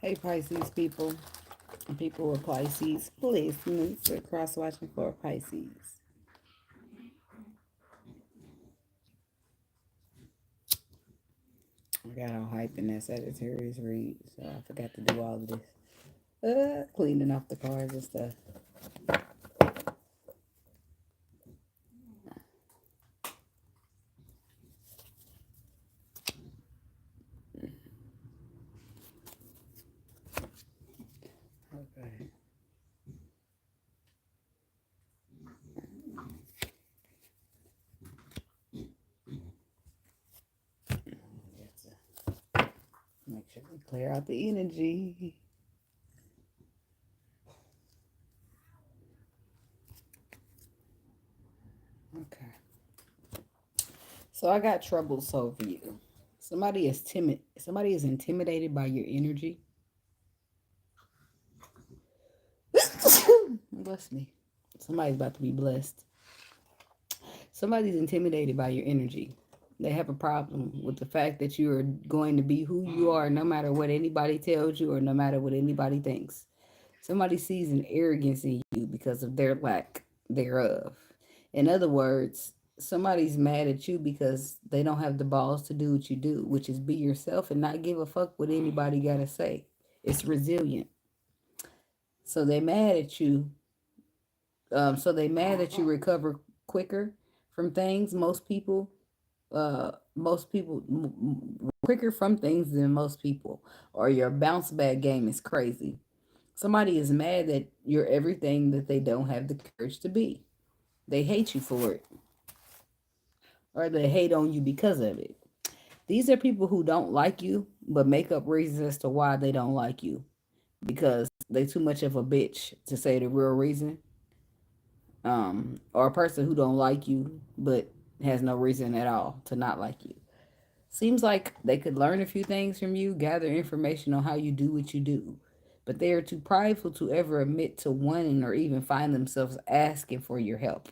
Hey Pisces people, and people with Pisces placements, we're cross watching for Pisces. I got all hype in that Sagittarius read, so I forgot to do all of this. Cleaning off the cards and stuff. Okay. Make sure we clear out the energy. Okay. So I got troubles over you. Somebody is timid. Somebody is intimidated by your energy. Bless me. Somebody's about to be blessed. Somebody's intimidated by your energy. They have a problem with the fact that you are going to be who you are no matter what anybody tells you or no matter what anybody thinks. Somebody sees an arrogance in you because of their lack thereof. In other words, somebody's mad at you because they don't have the balls to do what you do, which is be yourself and not give a fuck what anybody got to say. It's resilient. So they mad at you. So they mad that you recover quicker from things. Most people quicker from things than most people, or your bounce back game is crazy. Somebody is mad that you're everything that they don't have the courage to be. They hate you for it, or they hate on you because of it. These are people who don't like you, but make up reasons as to why they don't like you because they too much of a bitch to say the real reason. Or a person who don't like you, but has no reason at all to not like you. Seems like they could learn a few things from you, gather information on how you do what you do, but they are too prideful to ever admit to wanting or even find themselves asking for your help.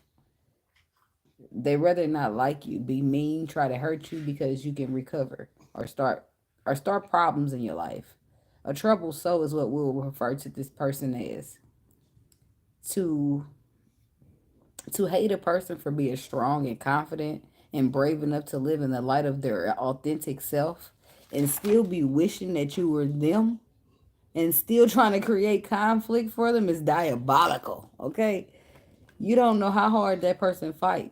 They rather not like you, be mean, try to hurt you because you can recover or start problems in your life. A troubled soul is what we'll refer to this person as. To hate a person for being strong and confident and brave enough to live in the light of their authentic self and still be wishing that you were them and still trying to create conflict for them is diabolical. Okay, you don't know how hard that person fought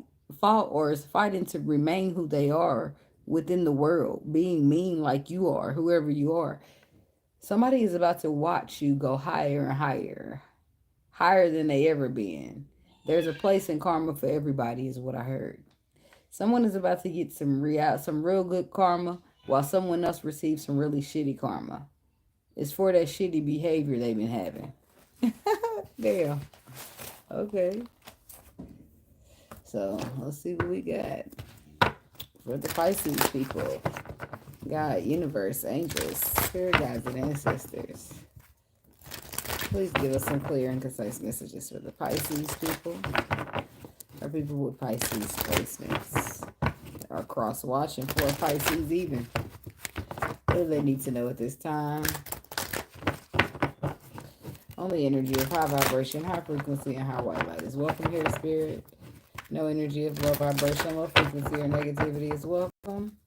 or is fighting to remain who they are within the world, being mean like you are, whoever you are. Somebody is about to watch you go higher and higher, higher than they ever been. There's a place in karma for everybody, is what I heard. Someone is about to get some real good karma, while someone else receives some really shitty karma. It's for that shitty behavior they've been having. Damn. Okay. So let's see what we got for the Pisces people. God, universe, angels, spirit guides, and ancestors. Please give us some clear and concise messages for the Pisces people, or people with Pisces placements, or cross watching for Pisces even. What do they need to know at this time? Only energy of high vibration, high frequency, and high white light is welcome here, spirit. No energy of low vibration, low frequency, or negativity is welcome.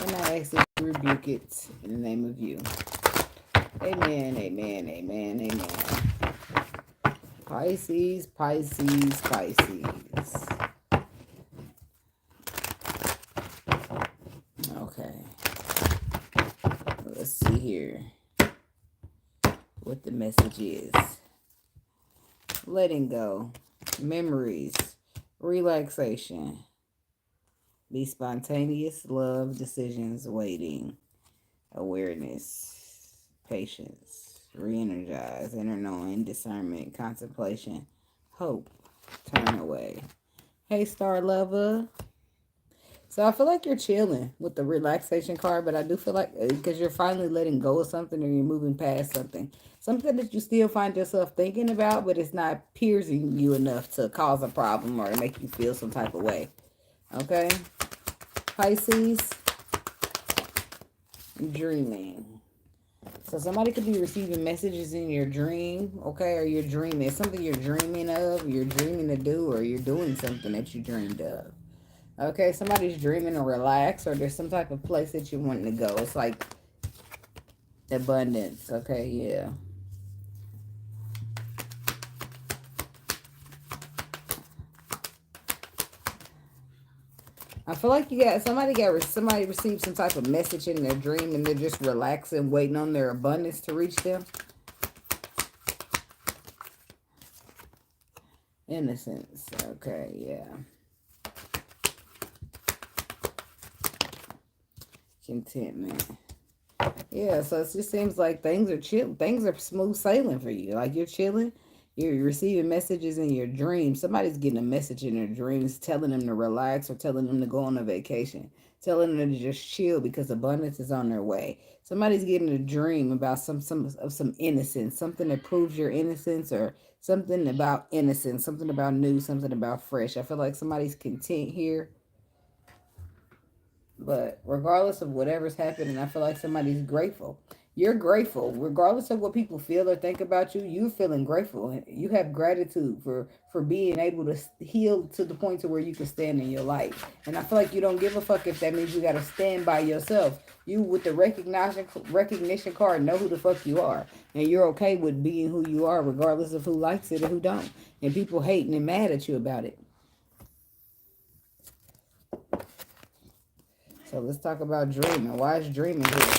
And I ask that you rebuke it in the name of you. Amen, amen, amen, amen. Pisces, Pisces, Pisces. Okay. Let's see here what the message is. Letting go. Memories. Relaxation. Be spontaneous. Love. Decisions. Waiting. Awareness. Patience. Re-energize. Inner knowing. Discernment. Contemplation. Hope. Turn away. Hey, Star Lover. So I feel like you're chilling with the relaxation card, but I do feel like because you're finally letting go of something or you're moving past something. Something that you still find yourself thinking about, but it's not piercing you enough to cause a problem or make you feel some type of way. Okay? Pisces, dreaming. So somebody could be receiving messages in your dream, okay? Or you're dreaming. It's something you're dreaming of, you're dreaming to do, or you're doing something that you dreamed of. Okay, somebody's dreaming to relax, or there's some type of place that you want to go. It's like abundance, okay? Yeah. I feel like somebody received some type of message in their dream and they're just relaxing, waiting on their abundance to reach them. Innocence. Okay, yeah. Contentment. Yeah, so it just seems like things are chill. Things are smooth sailing for you. Like you're chilling. You're receiving messages in your dreams. Somebody's getting a message in their dreams telling them to relax or telling them to go on a vacation. Telling them to just chill because abundance is on their way. Somebody's getting a dream about some innocence, something that proves your innocence or something about innocence, something about new, something about fresh. I feel like somebody's content here. But regardless of whatever's happening, I feel like somebody's grateful. You're grateful. Regardless of what people feel or think about you, you're feeling grateful. You have gratitude for being able to heal to the point to where you can stand in your life. And I feel like you don't give a fuck if that means you got to stand by yourself. You, with the recognition card, know who the fuck you are. And you're okay with being who you are, regardless of who likes it or who don't. And people hating and mad at you about it. So let's talk about dreaming. Why is dreaming here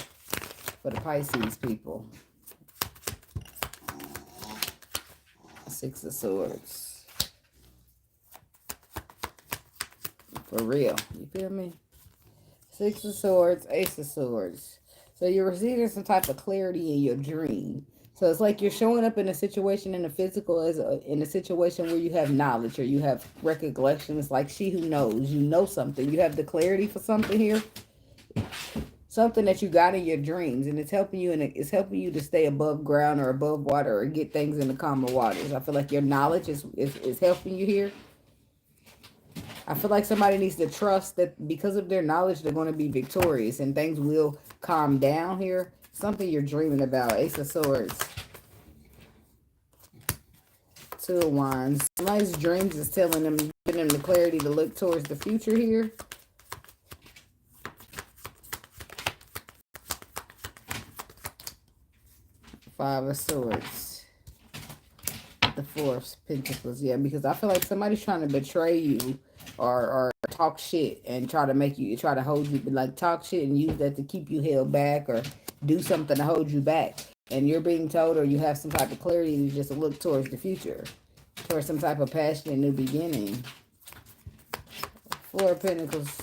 for the Pisces people? Six of Swords. For real. You feel me? Six of Swords, Ace of Swords. So you're receiving some type of clarity in your dream. So it's like you're showing up in a situation in the physical in a situation where you have knowledge or you have recollection. It's like she who knows. You know something. You have the clarity for something here. Something that you got in your dreams, and it's helping you, and it's helping you to stay above ground or above water or get things in the calmer waters. I feel like your knowledge is helping you here. I feel like somebody needs to trust that because of their knowledge, they're going to be victorious and things will calm down here. Something you're dreaming about. Ace of Swords. Two of Wands. Somebody's dreams is telling them, giving them the clarity to look towards the future here. Five of Swords. The Four of Pentacles. Yeah, because I feel like somebody's trying to betray you or talk shit and try to hold you, like talk shit and use that to keep you held back or do something to hold you back. And you're being told, or you have some type of clarity to just look towards the future, towards some type of passionate new beginning. Four of Pentacles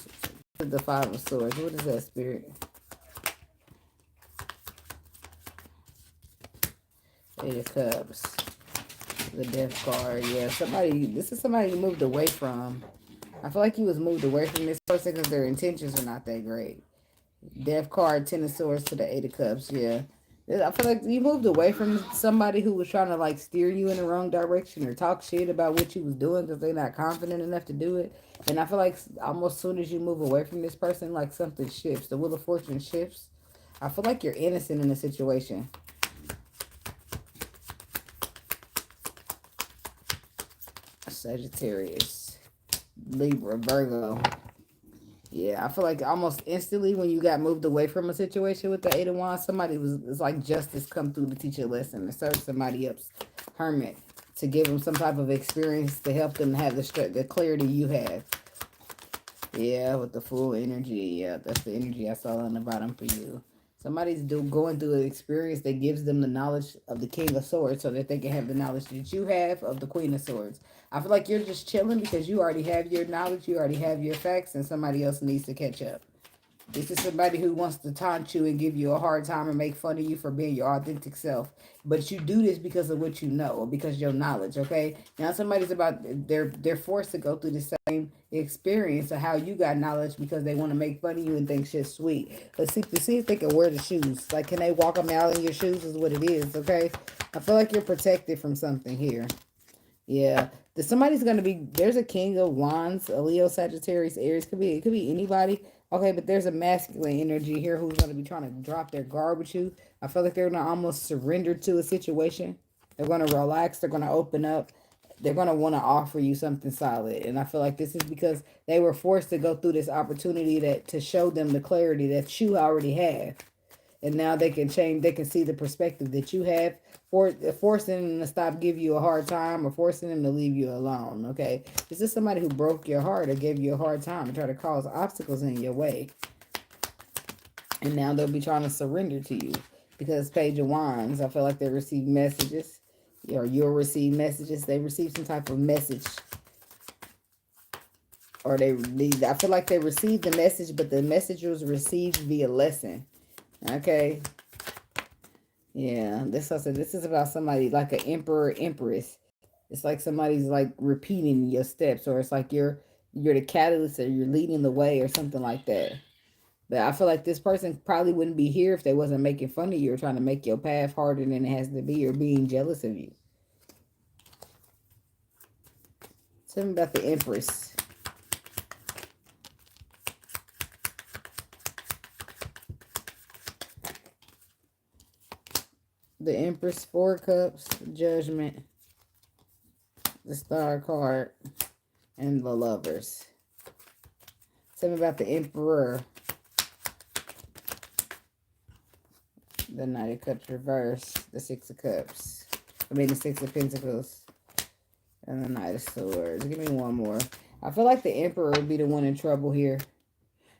to the Five of Swords. What is that, Spirit? Eight of Cups. The Death card. Yeah, this is somebody you moved away from. I feel like you was moved away from this person because their intentions are not that great. Death card, Ten of Swords to the Eight of Cups. Yeah. I feel like you moved away from somebody who was trying to like steer you in the wrong direction or talk shit about what you was doing because they're not confident enough to do it. And I feel like almost as soon as you move away from this person, like something shifts. The Wheel of Fortune shifts. I feel like you're innocent in the situation. Sagittarius, Libra, Virgo. Yeah, I feel like almost instantly when you got moved away from a situation with the Eight of Wands, somebody it's like justice come through to teach a lesson, to serve somebody else, Hermit, to give them some type of experience to help them have the clarity you have. Yeah, with the full energy. Yeah, that's the energy I saw on the bottom for you. Somebody's going through an experience that gives them the knowledge of the King of Swords so that they can have the knowledge that you have of the Queen of Swords. I feel like you're just chilling because you already have your knowledge, you already have your facts, and somebody else needs to catch up. This is somebody who wants to taunt you and give you a hard time and make fun of you for being your authentic self. But you do this because of what you know or because of your knowledge, okay? Now somebody's they're forced to go through the same experience of how you got knowledge because they want to make fun of you and think shit's sweet. Let's see if they can wear the shoes. Like, can they walk them out in your shoes is what it is, okay? I feel like you're protected from something here. Yeah. Somebody's going to be, there's a King of Wands, a Leo, Sagittarius, Aries. It could be anybody. Okay, but there's a masculine energy here who's going to be trying to drop their guard with you. I feel like they're going to almost surrender to a situation. They're going to relax. They're going to open up. They're going to want to offer you something solid. And I feel like this is because they were forced to go through this opportunity that to show them the clarity that you already have. And now they can change. They can see the perspective that you have, forcing them to stop give you a hard time or forcing them to leave you alone. Okay, is this somebody who broke your heart or gave you a hard time and try to cause obstacles in your way? And now they'll be trying to surrender to you because Page of Wands. I feel like they receive messages, or you'll receive messages. They receive some type of message, or I feel like they received the message, but the message was received via lesson. Okay. Yeah, this is about somebody like an emperor, empress. It's like somebody's like repeating your steps, or it's like you're the catalyst, or you're leading the way, or something like that. But I feel like this person probably wouldn't be here if they wasn't making fun of you or trying to make your path harder than it has to be, or being jealous of you. Tell me about the empress. The Empress, Four Cups, Judgment, the Star card, and the Lovers. Tell me about the Emperor. The Knight of Cups reverse, the Six of Cups. I mean the Six of Pentacles, and the Knight of Swords. Give me one more. I feel like the Emperor would be the one in trouble here.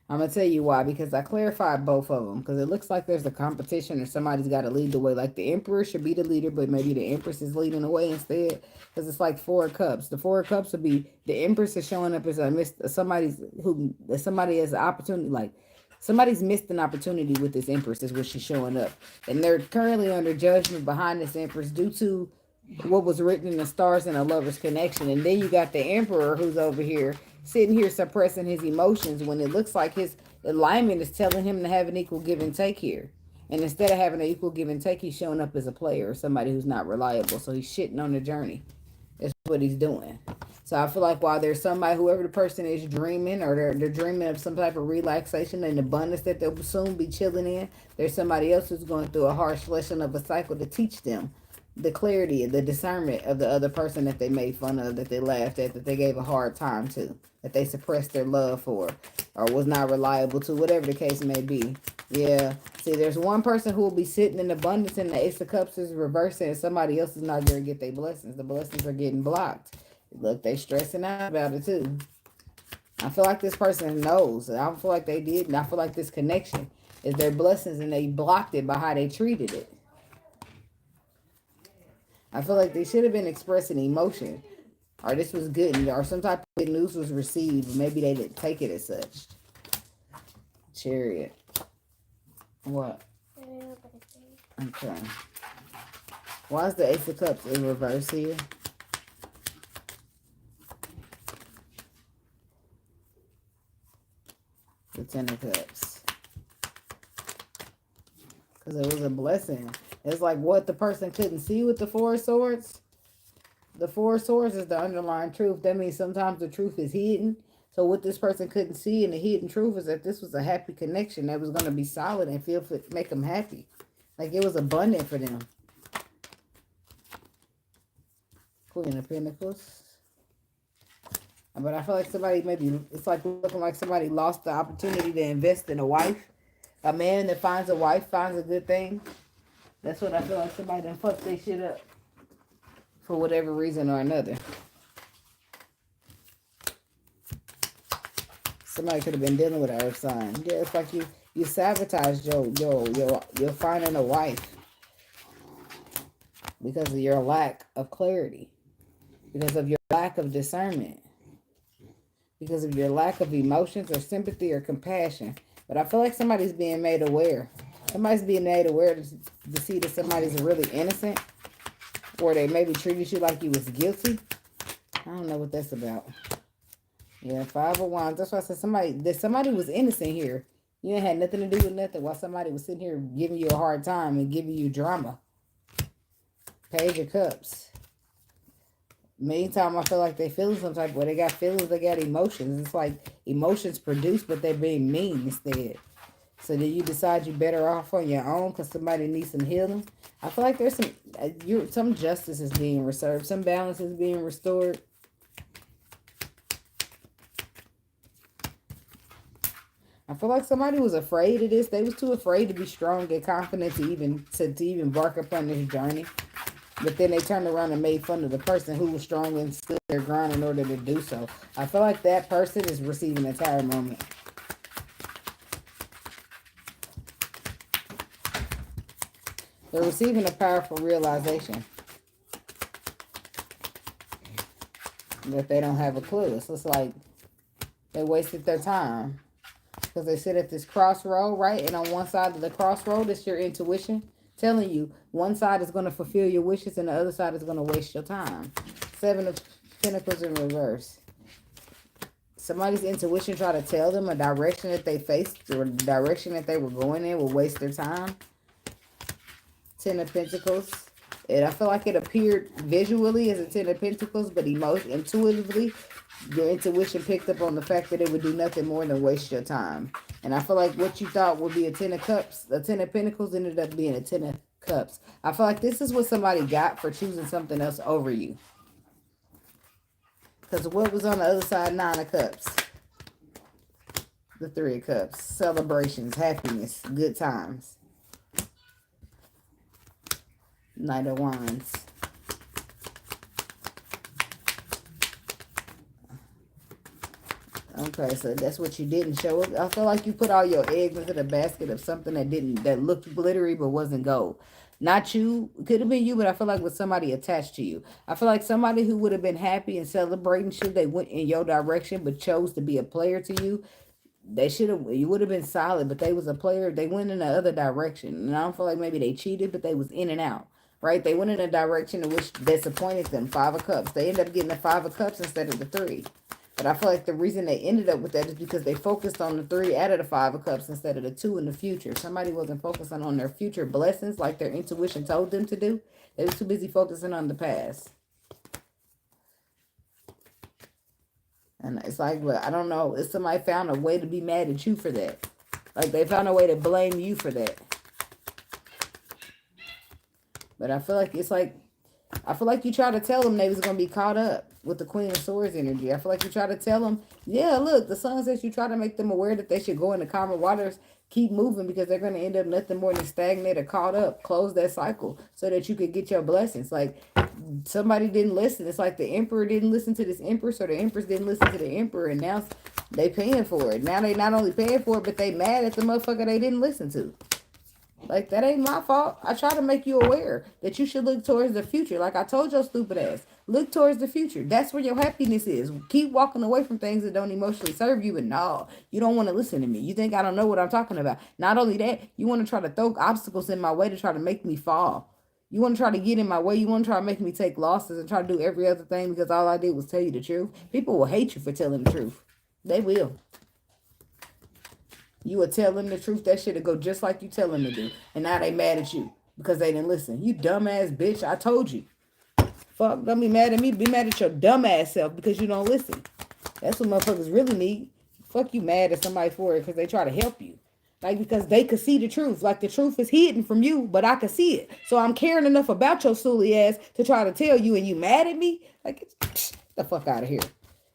I'm going to tell you why, because I clarified both of them, because it looks like there's a competition or somebody's got to lead the way. Like the Emperor should be the leader, but maybe the Empress is leading the way instead, because it's like Four Cups. The Four Cups would be, the Empress is showing up as somebody has an opportunity, like somebody's missed an opportunity with this Empress is what she's showing up. And they're currently under judgment behind this Empress due to what was written in the stars and a lover's connection. And then you got the Emperor who's over here sitting here suppressing his emotions when it looks like his alignment is telling him to have an equal give and take here. And instead of having an equal give and take, he's showing up as a player or somebody who's not reliable. So he's shitting on the journey. That's what he's doing. So I feel like while there's somebody, whoever the person is dreaming, or they're dreaming of some type of relaxation and abundance that they'll soon be chilling in, there's somebody else who's going through a harsh lesson of a cycle to teach them the clarity, the discernment of the other person that they made fun of, that they laughed at, that they gave a hard time to, that they suppressed their love for, or was not reliable to, whatever the case may be. Yeah. See, there's one person who will be sitting in abundance and the Ace of Cups is reversing, and somebody else is not going to get their blessings. The blessings are getting blocked. Look, they stressing out about it too. I feel like this person knows. I don't feel like they did. And I feel like this connection is their blessings, and they blocked it by how they treated it. I feel like they should have been expressing emotion, or this was good, or some type of good news was received, but maybe they didn't take it as such. Chariot. What? Okay. Why is the Ace of Cups in reverse here? The Ten of Cups. Because it was a blessing. It's like what the person couldn't see with the Four of Swords. The Four of Swords is the underlying truth. That means sometimes the truth is hidden. So what this person couldn't see in the hidden truth is that this was a happy connection that was going to be solid and make them happy. Like it was abundant for them. Queen of Pentacles. But I feel like it's like looking like somebody lost the opportunity to invest in a wife. A man that finds a wife finds a good thing. That's what I feel like somebody done fucked their shit up for whatever reason or another. Somebody could have been dealing with an earth sign. Yeah, it's like you sabotaged your finding a wife because of your lack of clarity, because of your lack of discernment, because of your lack of emotions or sympathy or compassion. But I feel like somebody's being made aware. Somebody's being made aware to see that somebody's really innocent, or they maybe treated you like you was guilty. I don't know what that's about. Yeah, Five of Wands. That's why I said somebody was innocent here. You ain't had nothing to do with nothing while somebody was sitting here giving you a hard time and giving you drama. Page of Cups. Meantime, I feel like they feeling some type of way. They got feelings, they got emotions. It's like emotions produced, but they're being mean instead. So then you decide you're better off on your own because somebody needs some healing. I feel like there's some justice is being reserved, some balance is being restored. I feel like somebody was afraid of this. They was too afraid to be strong and confident to even embark upon this journey. But then they turned around and made fun of the person who was strong and stood their ground in order to do so. I feel like that person is receiving a tower moment. They're receiving a powerful realization that they don't have a clue. So it's like they wasted their time because they sit at this crossroad, right? And on one side of the crossroad is your intuition telling you one side is going to fulfill your wishes and the other side is going to waste your time. 7 of Pentacles in reverse. Somebody's intuition tried to tell them a direction that they faced or a direction that they were going in will waste their time. 10 of Pentacles. And I feel like it appeared visually as a 10 of Pentacles, but intuitively, your intuition picked up on the fact that it would do nothing more than waste your time. And I feel like what you thought would be a 10 of Cups, a 10 of Pentacles ended up being a 10 of Cups. I feel like this is what somebody got for choosing something else over you. Because what was on the other side? 9 of Cups. The 3 of Cups. Celebrations, happiness, good times. Knight of Wands. Okay, so that's what you didn't show. I feel like you put all your eggs into the basket of something that looked glittery but wasn't gold. Not you. It could have been you, but I feel like with somebody attached to you. I feel like somebody who would have been happy and celebrating shit, they went in your direction but chose to be a player to you. They should have, you would have been solid, but they was a player. They went in the other direction. And I don't feel like maybe they cheated, but they was in and out. Right? They went in a direction in which disappointed them. 5 of Cups. They ended up getting the 5 of Cups instead of the 3. But I feel like the reason they ended up with that is because they focused on the 3 out of the 5 of Cups instead of the 2 in the future. Somebody wasn't focusing on their future blessings like their intuition told them to do. They was too busy focusing on the past. And it's like, well, I don't know. If somebody found a way to be mad at you for that. Like they found a way to blame you for that. But I feel like it's like, I feel like you try to tell them they was going to be caught up with the Queen of Swords energy. I feel like you try to tell them, yeah, look, the sun says you try to make them aware that they should go into calmer waters, keep moving because they're going to end up nothing more than stagnant or caught up. Close that cycle so that you could get your blessings. Like somebody didn't listen. It's like the Emperor didn't listen to this Empress or the Empress didn't listen to the Emperor and now they paying for it. Now they not only paying for it, but they mad at the motherfucker they didn't listen to. Like, that ain't my fault. I try to make you aware that you should look towards the future. Like I told your stupid ass. Look towards the future. That's where your happiness is. Keep walking away from things that don't emotionally serve you. And no, you don't want to listen to me. You think I don't know what I'm talking about. Not only that, you want to try to throw obstacles in my way to try to make me fall. You want to try to get in my way. You want to try to make me take losses and try to do every other thing because all I did was tell you the truth. People will hate you for telling the truth. They will. You would tell them the truth, that shit'll go just like you tell them to do. And now they mad at you because they didn't listen. You dumbass bitch, I told you. Fuck, don't be mad at me. Be mad at your dumbass self because you don't listen. That's what motherfuckers really need. Fuck you mad at somebody for it because they try to help you. Like, because they could see the truth. Like, the truth is hidden from you, but I could see it. So I'm caring enough about your silly ass to try to tell you and you mad at me? Like, get the fuck out of here.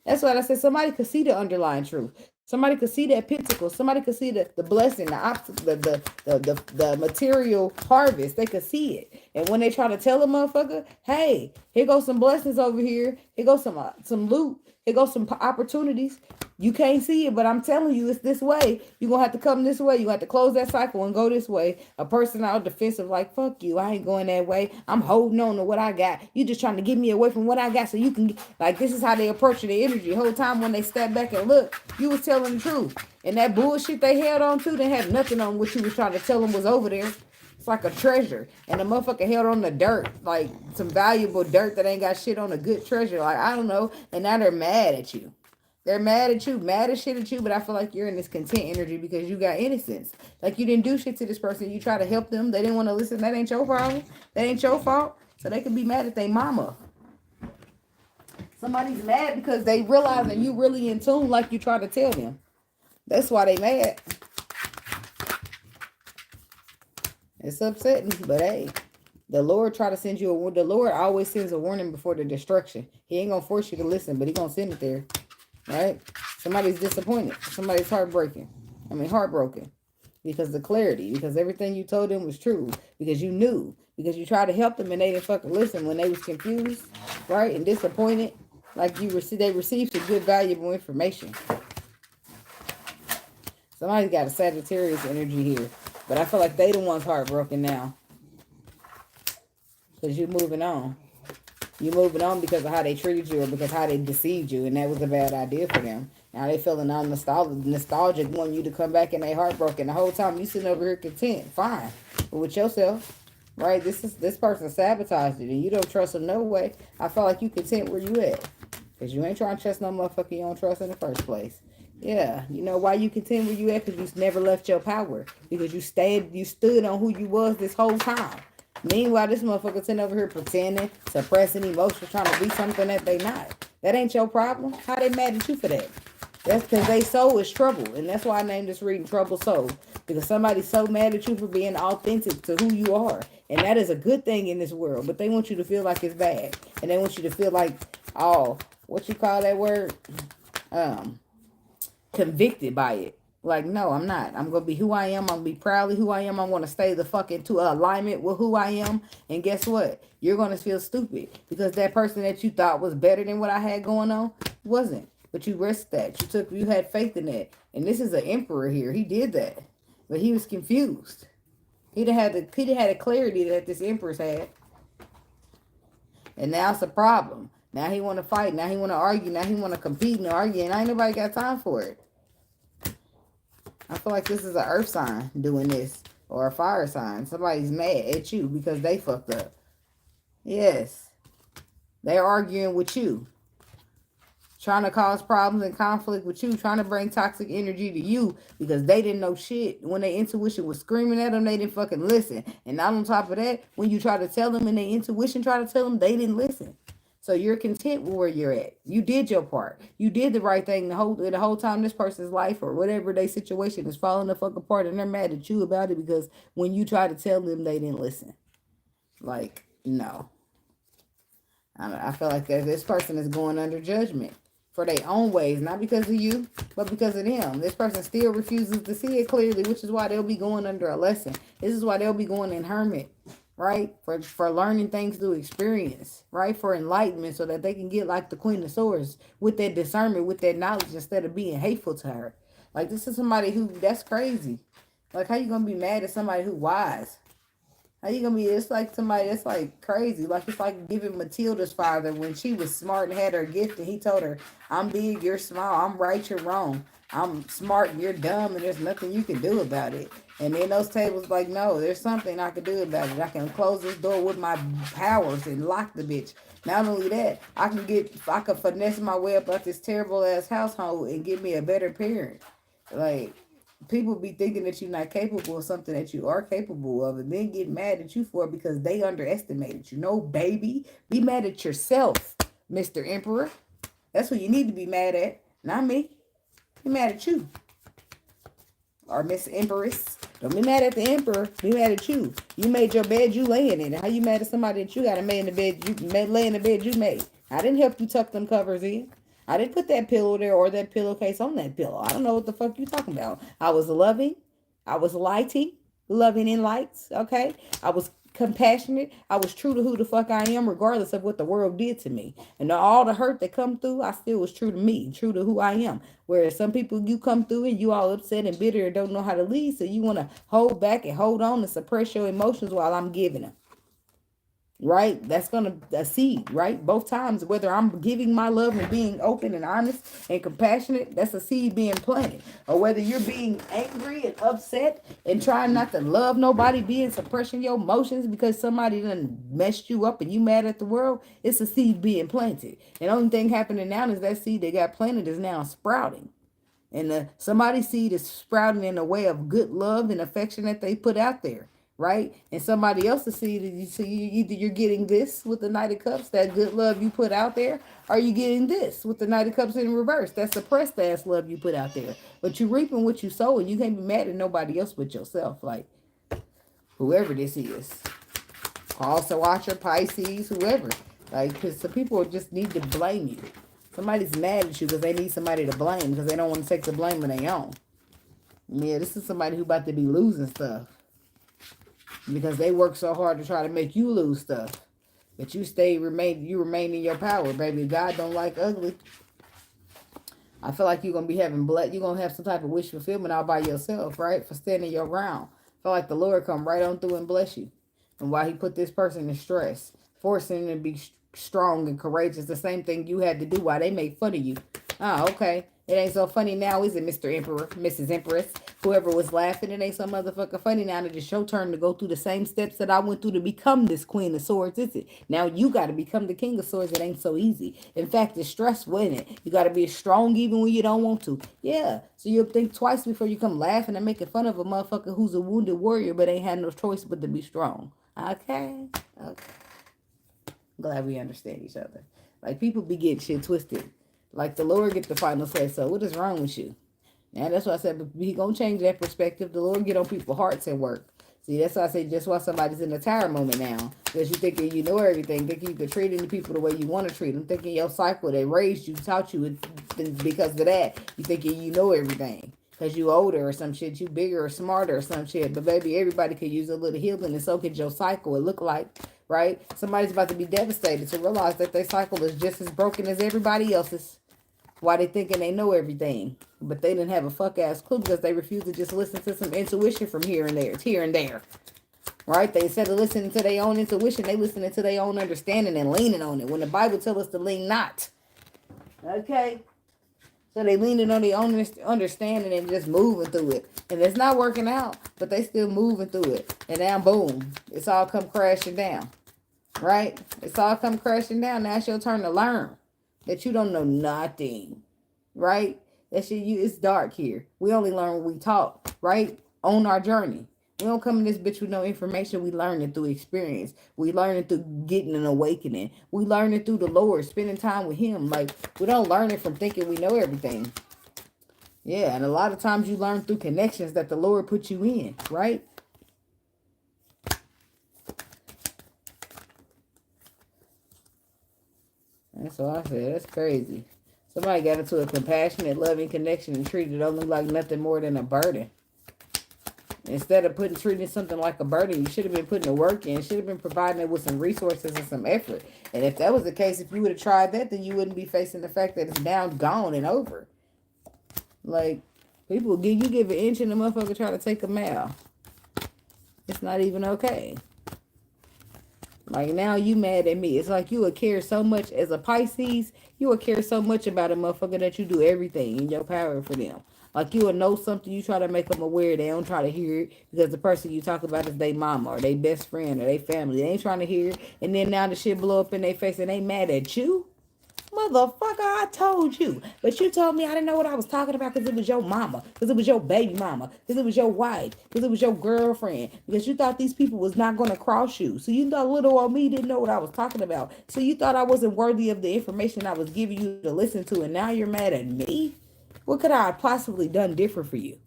That's what I said. Somebody could see the underlying truth. Somebody could see that pentacle. Somebody could see the blessing, the material harvest. They could see it. And when they try to tell a motherfucker, hey, here goes some blessings over here. Here goes some loot. Here goes some opportunities. You can't see it, but I'm telling you, it's this way. You're going to have to come this way. You have to close that cycle and go this way. A person out defensive like, fuck you. I ain't going that way. I'm holding on to what I got. You just trying to get me away from what I got so you can, like, this is how they approach the energy. The whole time when they step back and look, you was telling the truth. And that bullshit they held on to, they had nothing on what you was trying to tell them was over there. It's like a treasure. And the motherfucker held on the dirt, like some valuable dirt that ain't got shit on a good treasure. Like, I don't know. And now they're mad at you. They're mad at you, mad as shit at you, but I feel like you're in this content energy because you got innocence. Like, you didn't do shit to this person. You try to help them. They didn't want to listen. That ain't your problem. That ain't your fault. So they could be mad at their mama. Somebody's mad because they realizing you really in tune like you try to tell them. That's why they mad. It's upsetting, but hey, the Lord try to send you a. The Lord always sends a warning before the destruction. He ain't gonna force you to listen, but he gonna send it there, right? Somebody's disappointed. Somebody's heartbroken, because the clarity, because everything you told them was true, because you knew, because you tried to help them and they didn't fucking listen when they was confused, right, and disappointed. Like they received some good, valuable information. Somebody's got a Sagittarius energy here, but I feel like they the ones heartbroken now. Because you're moving on. You're moving on because of how they treated you or because how they deceived you, and that was a bad idea for them. Now they feeling all nostalgic, wanting you to come back, and they heartbroken. The whole time you sitting over here content, fine, but with yourself, right? This person sabotaged it, and you don't trust them no way. I feel like you content where you at, because you ain't trying to trust no motherfucker you don't trust in the first place. Yeah, you know why you content where you at? Because you never left your power. Because you stood on who you was this whole time. Meanwhile, this motherfucker sitting over here pretending, suppressing emotions, trying to be something that they not. That ain't your problem. How they mad at you for that? That's because they soul is trouble. And that's why I named this reading Trouble Soul. Because somebody's so mad at you for being authentic to who you are. And that is a good thing in this world. But they want you to feel like it's bad. And they want you to feel like, oh, what you call that word? Convicted by it. Like, no, I'm not. I'm going to be who I am. I'm going to be proudly who I am. I'm going to stay the fuck into alignment with who I am. And guess what? You're going to feel stupid because that person that you thought was better than what I had going on wasn't. But you risked that. You had faith in that. And this is an emperor here. He did that. But he was confused. He'd have had the clarity that this empress had. And now it's a problem. Now he want to fight. Now he want to argue. Now he want to compete and argue. And ain't nobody got time for it. I feel like this is an earth sign doing this. Or a fire sign. Somebody's mad at you because they fucked up. Yes. They're arguing with you. Trying to cause problems and conflict with you. Trying to bring toxic energy to you. Because they didn't know shit. When their intuition was screaming at them, they didn't fucking listen. And not on top of that, when you try to tell them and their intuition try to tell them, they didn't listen. So you're content with where you're at. You did your part. You did the right thing the whole time this person's life or whatever their situation is falling the fuck apart, and they're mad at you about it because when you try to tell them, they didn't listen. Like, no. I feel like this person is going under judgment for their own ways, not because of you, but because of them. This person still refuses to see it clearly, which is why they'll be going under a lesson. This is why they'll be going in hermit. Right? For learning things through experience, right? For enlightenment so that they can get like the Queen of Swords with that discernment, with that knowledge instead of being hateful to her. Like this is somebody who, that's crazy. Like how you gonna be mad at somebody who wise? How you gonna be, it's like somebody that's like crazy. Like it's like giving Matilda's father when she was smart and had her gift and he told her, I'm big, you're small, I'm right, you're wrong. I'm smart, you're dumb, and there's nothing you can do about it. And then those tables like, no, there's something I can do about it. I can close this door with my powers and lock the bitch. Not only that, I can finesse my way up out this terrible ass household and give me a better parent. Like, people be thinking that you're not capable of something that you are capable of and then get mad at you for it because they underestimated you. No, baby. Be mad at yourself, Mr. Emperor. That's what you need to be mad at, not me. Be mad at you. Or Miss Empress. Don't be mad at the emperor. Be mad at you. You made your bed, you laying in it. How you mad at somebody that you got to lay in the bed you made? I didn't help you tuck them covers in. I didn't put that pillow there or that pillowcase on that pillow. I don't know what the fuck you talking about. I was loving. I was lighting. Loving in lights. Okay? I was compassionate. I was true to who the fuck I am, regardless of what the world did to me. And all the hurt that come through, I still was true to me, true to who I am. Whereas some people, you come through and you all upset and bitter and don't know how to lead, so you want to hold back and hold on and suppress your emotions while I'm giving them. Right? That's gonna a seed, right? Both times, whether I'm giving my love and being open and honest and compassionate, that's a seed being planted. Or whether you're being angry and upset and trying not to love nobody, being suppressing your emotions because somebody done messed you up and you mad at the world, it's a seed being planted. And the only thing happening now is that seed that got planted is now sprouting. And somebody's seed is sprouting in a way of good love and affection that they put out there. right? And somebody else to see that you see either you're getting this with the Knight of Cups, that good love you put out there, or you getting this with the Knight of Cups in reverse. That's suppressed ass love you put out there. But you reaping what you sow, and you can't be mad at nobody else but yourself. Like whoever this is. Also watcher, Pisces, whoever. Like, because some people just need to blame you. Somebody's mad at you because they need somebody to blame because they don't want to take the blame on their own. Yeah, this is somebody who about to be losing stuff because they work so hard to try to make you lose stuff. But you remain in your power, baby. God don't like ugly. I feel like you're gonna be you're gonna have some type of wish fulfillment all by yourself, right? For standing your ground. I feel like the Lord come right on through and bless you. And why he put this person in stress, forcing them to be strong and courageous, the same thing you had to do while they made fun of you. Oh, okay. It ain't so funny now, is it, Mr. Emperor, Mrs. Empress? Whoever was laughing, it ain't so motherfucking funny now that it's your turn to go through the same steps that I went through to become this Queen of Swords, is it? Now you got to become the King of Swords. It ain't so easy. In fact, it's stressful, isn't it? You got to be strong even when you don't want to. Yeah. So you'll think twice before you come laughing and making fun of a motherfucker who's a wounded warrior but ain't had no choice but to be strong. Okay? Okay. Glad we understand each other. Like, people be getting shit twisted. Like, the Lord get the final say so. What is wrong with you? And that's why I said, but he gonna change that perspective. The Lord get on people's hearts and work. See, that's why I say just why somebody's in the tower moment now. Because you thinking you know everything. Thinking you can treat any people the way you want to treat them. Thinking your cycle, they raised you, taught you, because of that. You thinking you know everything. Because you older or some shit. You bigger or smarter or some shit. But baby, everybody could use a little healing, and so could your cycle. It look like, right? Somebody's about to be devastated to realize that their cycle is just as broken as everybody else's. Why they thinking they know everything, but they didn't have a fuck ass clue because they refuse to just listen to some intuition from here and there, right? They, instead of listening to their own intuition, they listening to their own understanding and leaning on it. When the Bible tells us to lean not, okay? So they leaning on their own understanding and just moving through it, and it's not working out, but they still moving through it, and now boom, it's all come crashing down, right? It's all come crashing down. Now it's your turn to learn. That you don't know nothing, right? That shit, it's dark here. We only learn when we talk, right? On our journey. We don't come in this bitch with no information. We learn it through experience. We learn it through getting an awakening. We learn it through the Lord, spending time with him. Like, we don't learn it from thinking we know everything. Yeah, and a lot of times you learn through connections that the Lord put you in, right? That's what I said. That's crazy. Somebody got into a compassionate, loving connection and treated it only like nothing more than a burden. Instead of treating something like a burden, you should have been putting the work in. Should have been providing it with some resources and some effort. And if that was the case, if you would have tried that, then you wouldn't be facing the fact that it's now gone and over. Like, you give an inch and the motherfucker try to take a mile. It's not even okay. Like, now you mad at me. It's like you would care so much as a Pisces. You would care so much about a motherfucker that you do everything in your power for them. Like, you would know something, you try to make them aware. They don't try to hear it because the person you talk about is their mama or their best friend or their family. They ain't trying to hear it. And then now the shit blow up in their face and they mad at you. Motherfucker, I told you. But you told me I didn't know what I was talking about because it was your mama. Because it was your baby mama. Because it was your wife. Because it was your girlfriend. Because you thought these people was not going to cross you. So you thought little old me didn't know what I was talking about. So you thought I wasn't worthy of the information I was giving you to listen to. And now you're mad at me? What could I have possibly done different for you?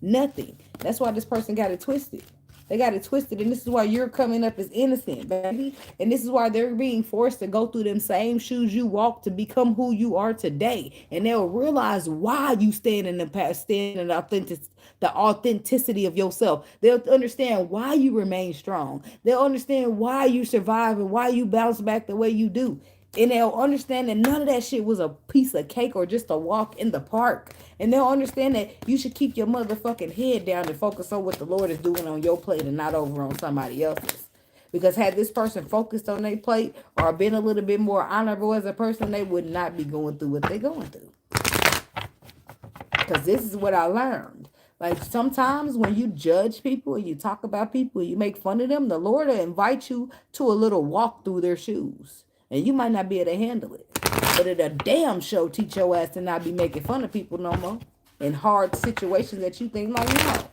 Nothing. That's why this person got it twisted. They got it twisted, and this is why you're coming up as innocent, baby. And this is why they're being forced to go through them same shoes you walked to become who you are today. And they'll realize why you stand in the past, stand in the authenticity of yourself. They'll understand why you remain strong. They'll understand why you survive and why you bounce back the way you do. And they'll understand that none of that shit was a piece of cake or just a walk in the park. And they'll understand that you should keep your motherfucking head down and focus on what the Lord is doing on your plate and not over on somebody else's. Because had this person focused on their plate or been a little bit more honorable as a person, they would not be going through what they're going through. Because this is what I learned. Like, sometimes when you judge people and you talk about people and you make fun of them, the Lord will invite you to a little walk through their shoes. And you might not be able to handle it. But it a damn show teach your ass to not be making fun of people no more. In hard situations that you think like, no.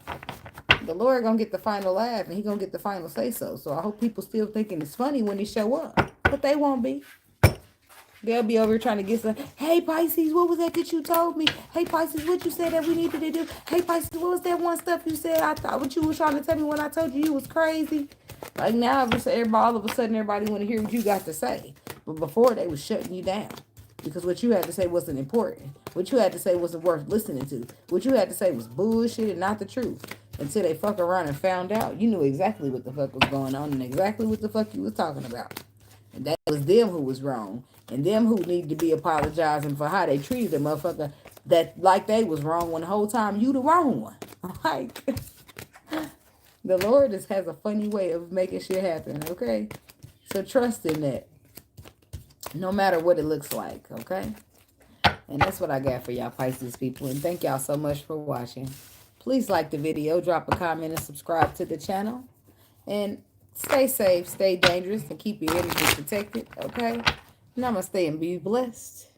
The Lord gonna get the final laugh and he gonna get the final say so. So I hope people still thinking it's funny when he show up. But they won't be. They'll be over here trying to get some. Hey Pisces, what was that you told me? Hey Pisces, what you said that we needed to do? Hey Pisces, what was that one stuff you said? I thought what you was trying to tell me when I told you was crazy. Like now, everybody, all of a sudden, everybody want to hear what you got to say. But before they was shutting you down because what you had to say wasn't important. What you had to say wasn't worth listening to. What you had to say was bullshit and not the truth. Until they fuck around and found out, you knew exactly what the fuck was going on and exactly what the fuck you was talking about. And that was them who was wrong. And them who need to be apologizing for how they treated the motherfucker that like they was wrong when the whole time you the wrong one. Like, the Lord just has a funny way of making shit happen, okay? So trust in that. No matter what it looks like, okay? And that's what I got for y'all Pisces people. And thank y'all so much for watching. Please like the video, drop a comment, and subscribe to the channel. And stay safe, stay dangerous, and keep your energy protected, okay? Namaste and be blessed.